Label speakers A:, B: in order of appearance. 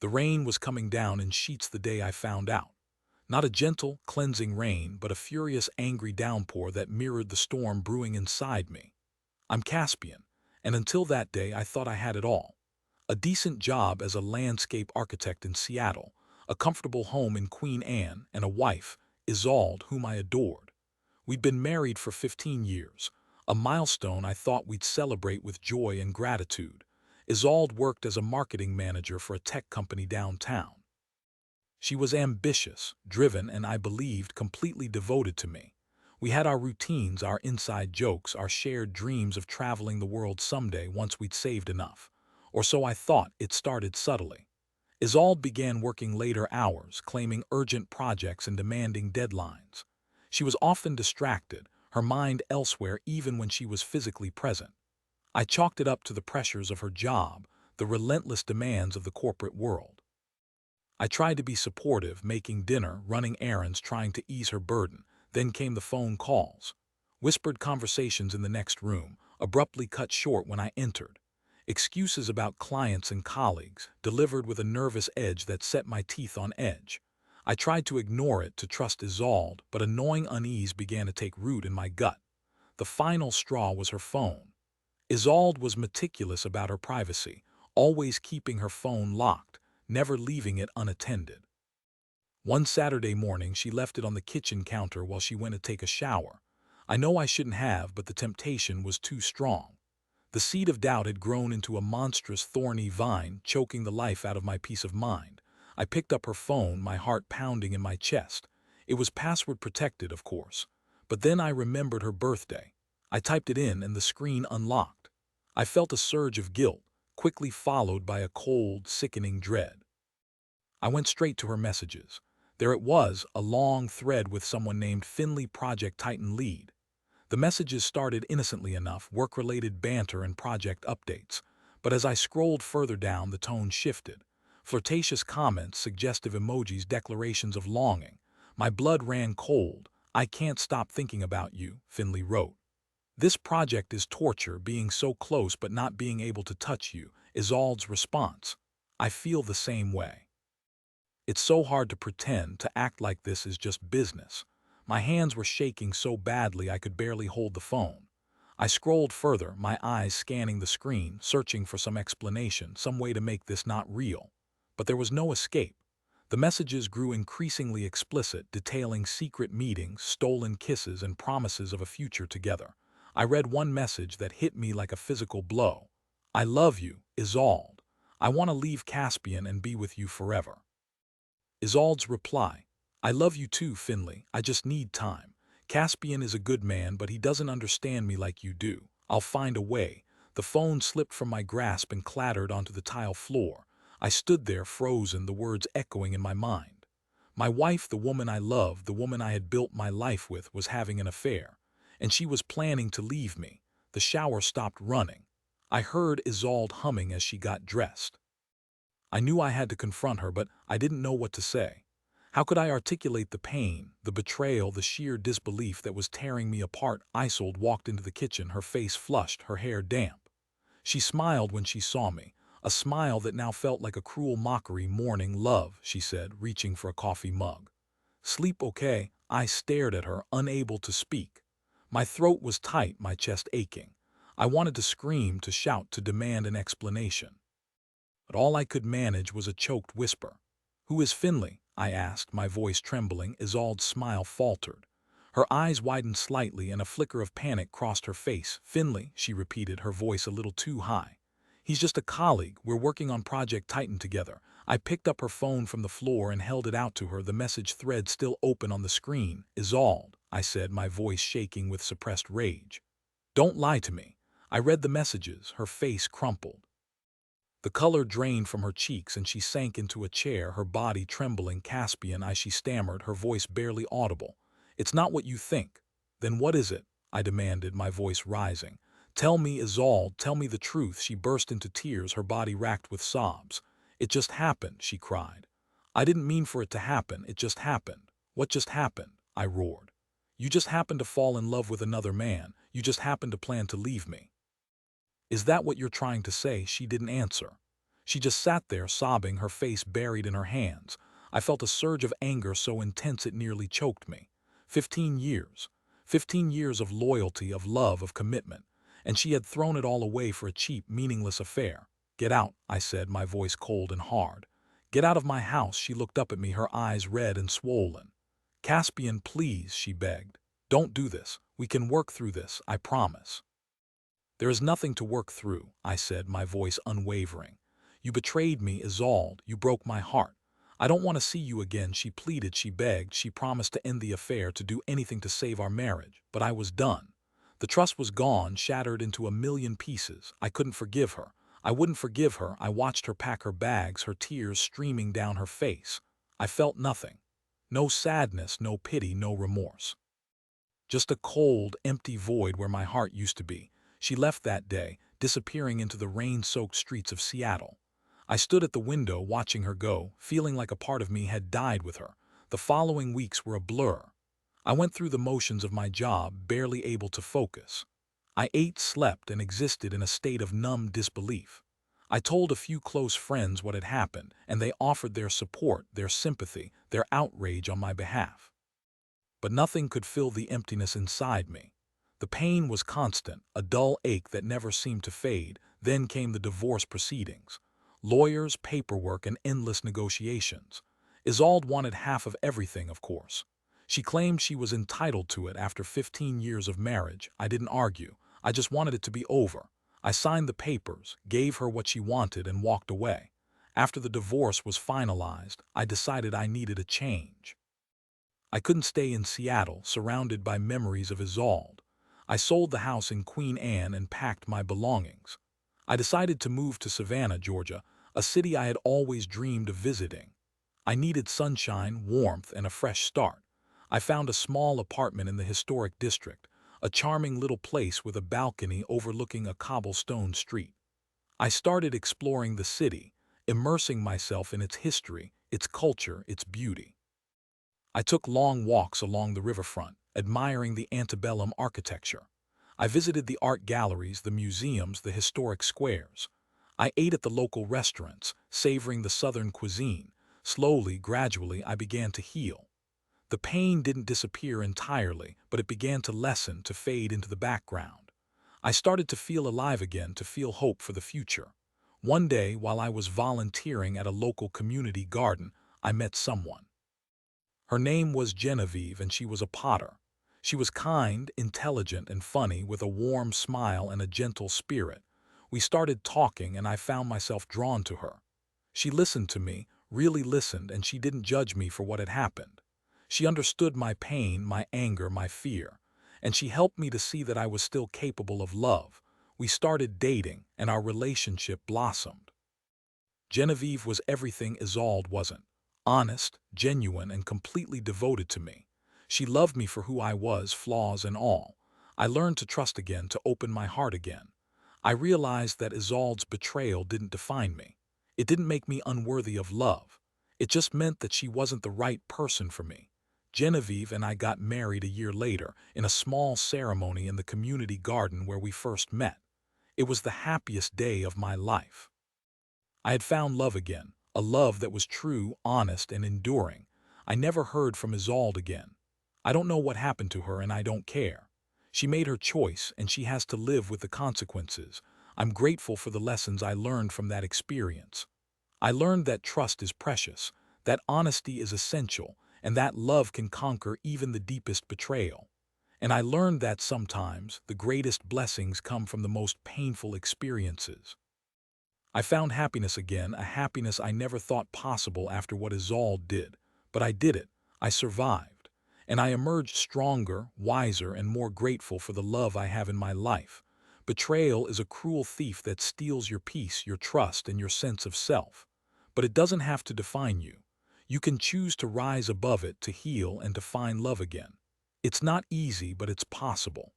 A: The rain was coming down in sheets the day I found out. Not a gentle, cleansing rain, but a furious, angry downpour that mirrored the storm brewing inside me. I'm Caspian, and until that day I thought I had it all. A decent job as a landscape architect in Seattle, a comfortable home in Queen Anne, and a wife, Isolde, whom I adored. We'd been married for 15 years, a milestone I thought we'd celebrate with joy and gratitude. Isolde worked as a marketing manager for a tech company downtown. She was ambitious, driven, and I believed completely devoted to me. We had our routines, our inside jokes, our shared dreams of traveling the world someday once we'd saved enough. Or so I thought. It started subtly. Isolde began working later hours, claiming urgent projects and demanding deadlines. She was often distracted, her mind elsewhere even when she was physically present. I chalked it up to the pressures of her job, the relentless demands of the corporate world. I tried to be supportive, making dinner, running errands, trying to ease her burden. Then came the phone calls. Whispered conversations in the next room, abruptly cut short when I entered. Excuses about clients and colleagues, delivered with a nervous edge that set my teeth on edge. I tried to ignore it, to trust Isolde, but a gnawing unease began to take root in my gut. The final straw was her phone. Isolde was meticulous about her privacy, always keeping her phone locked, never leaving it unattended. One Saturday morning, she left it on the kitchen counter while she went to take a shower. I know I shouldn't have, but the temptation was too strong. The seed of doubt had grown into a monstrous thorny vine, choking the life out of my peace of mind. I picked up her phone, my heart pounding in my chest. It was password protected, of course. But then I remembered her birthday. I typed it in and the screen unlocked. I felt a surge of guilt, quickly followed by a cold, sickening dread. I went straight to her messages. There it was, a long thread with someone named Finley, Project Titan lead. The messages started innocently enough, work-related banter and project updates. But as I scrolled further down, the tone shifted. Flirtatious comments, suggestive emojis, declarations of longing. My blood ran cold. "I can't stop thinking about you," Finley wrote. "This project is torture, being so close but not being able to touch you," Isolde's response. "I feel the same way. It's so hard to pretend, to act like this is just business." My hands were shaking so badly I could barely hold the phone. I scrolled further, my eyes scanning the screen, searching for some explanation, some way to make this not real. But there was no escape. The messages grew increasingly explicit, detailing secret meetings, stolen kisses, and promises of a future together. I read one message that hit me like a physical blow. "I love you, Isolde. I want to leave Caspian and be with you forever." Isolde's reply: "I love you too, Finley. I just need time. Caspian is a good man, but he doesn't understand me like you do. I'll find a way." The phone slipped from my grasp and clattered onto the tile floor. I stood there, frozen, the words echoing in my mind. My wife, the woman I loved, the woman I had built my life with, was having an affair. And she was planning to leave me. The shower stopped running. I heard Isolde humming as she got dressed. I knew I had to confront her, but I didn't know what to say. How could I articulate the pain, the betrayal, the sheer disbelief that was tearing me apart? Isolde walked into the kitchen, her face flushed, her hair damp. She smiled when she saw me, a smile that now felt like a cruel mockery. "Morning, love," she said, reaching for a coffee mug. "Sleep okay?" I stared at her, unable to speak. My throat was tight, my chest aching. I wanted to scream, to shout, to demand an explanation. But all I could manage was a choked whisper. "Who is Finley?" I asked, my voice trembling. Isolde's smile faltered. Her eyes widened slightly and a flicker of panic crossed her face. "Finley," she repeated, her voice a little too high. "He's just a colleague. We're working on Project Titan together." I picked up her phone from the floor and held it out to her, the message thread still open on the screen. "Isolde," I said, my voice shaking with suppressed rage. "Don't lie to me." I read the messages, her face crumpled. The color drained from her cheeks and she sank into a chair, her body trembling. "Caspian," she stammered, her voice barely audible. "It's not what you think." "Then what is it?" I demanded, my voice rising. "Tell me, Isolde, tell me the truth." She burst into tears, her body racked with sobs. "It just happened," she cried. "I didn't mean for it to happen, it just happened." "What just happened?" I roared. "You just happened to fall in love with another man. You just happened to plan to leave me." "Is that what you're trying to say?" She didn't answer. She just sat there sobbing, her face buried in her hands. I felt a surge of anger so intense it nearly choked me. 15 years. 15 years of loyalty, of love, of commitment. And she had thrown it all away for a cheap, meaningless affair. "Get out," I said, my voice cold and hard. "Get out of my house." She looked up at me, her eyes red and swollen. "Caspian, please," she begged. "Don't do this. We can work through this, I promise." "There is nothing to work through," I said, my voice unwavering. "You betrayed me, Isolde. You broke my heart. I don't want to see you again." She pleaded, she begged, she promised to end the affair, to do anything to save our marriage. But I was done. The trust was gone, shattered into a million pieces. I couldn't forgive her. I wouldn't forgive her. I watched her pack her bags, her tears streaming down her face. I felt nothing. No sadness, no pity, no remorse. Just a cold, empty void where my heart used to be. She left that day, disappearing into the rain-soaked streets of Seattle. I stood at the window watching her go, feeling like a part of me had died with her. The following weeks were a blur. I went through the motions of my job, barely able to focus. I ate, slept, and existed in a state of numb disbelief. I told a few close friends what had happened, and they offered their support, their sympathy, their outrage on my behalf. But nothing could fill the emptiness inside me. The pain was constant, a dull ache that never seemed to fade. Then came the divorce proceedings. Lawyers, paperwork, and endless negotiations. Isolde wanted half of everything, of course. She claimed she was entitled to it after 15 years of marriage. I didn't argue. I just wanted it to be over. I signed the papers, gave her what she wanted, and walked away. After the divorce was finalized, I decided I needed a change. I couldn't stay in Seattle, surrounded by memories of Isolde. I sold the house in Queen Anne and packed my belongings. I decided to move to Savannah, Georgia, a city I had always dreamed of visiting. I needed sunshine, warmth, and a fresh start. I found a small apartment in the historic district, a charming little place with a balcony overlooking a cobblestone street. I started exploring the city, immersing myself in its history, its culture, its beauty. I took long walks along the riverfront, admiring the antebellum architecture. I visited the art galleries, the museums, the historic squares. I ate at the local restaurants, savoring the southern cuisine. Slowly, gradually, I began to heal. The pain didn't disappear entirely, but it began to lessen, to fade into the background. I started to feel alive again, to feel hope for the future. One day, while I was volunteering at a local community garden, I met someone. Her name was Genevieve, and she was a potter. She was kind, intelligent, and funny, with a warm smile and a gentle spirit. We started talking, and I found myself drawn to her. She listened to me, really listened, and she didn't judge me for what had happened. She understood my pain, my anger, my fear, and she helped me to see that I was still capable of love. We started dating, and our relationship blossomed. Genevieve was everything Isolde wasn't. Honest, genuine, and completely devoted to me. She loved me for who I was, flaws and all. I learned to trust again, to open my heart again. I realized that Isolde's betrayal didn't define me. It didn't make me unworthy of love. It just meant that she wasn't the right person for me. Genevieve and I got married a year later in a small ceremony in the community garden where we first met. It was the happiest day of my life. I had found love again, a love that was true, honest, and enduring. I never heard from Isolde again. I don't know what happened to her, and I don't care. She made her choice, and she has to live with the consequences. I'm grateful for the lessons I learned from that experience. I learned that trust is precious, that honesty is essential, and that love can conquer even the deepest betrayal. And I learned that sometimes the greatest blessings come from the most painful experiences. I found happiness again, a happiness I never thought possible after what Isolde did. But I did it. I survived. And I emerged stronger, wiser, and more grateful for the love I have in my life. Betrayal is a cruel thief that steals your peace, your trust, and your sense of self. But it doesn't have to define you. You can choose to rise above it, to heal, and to find love again. It's not easy, but it's possible.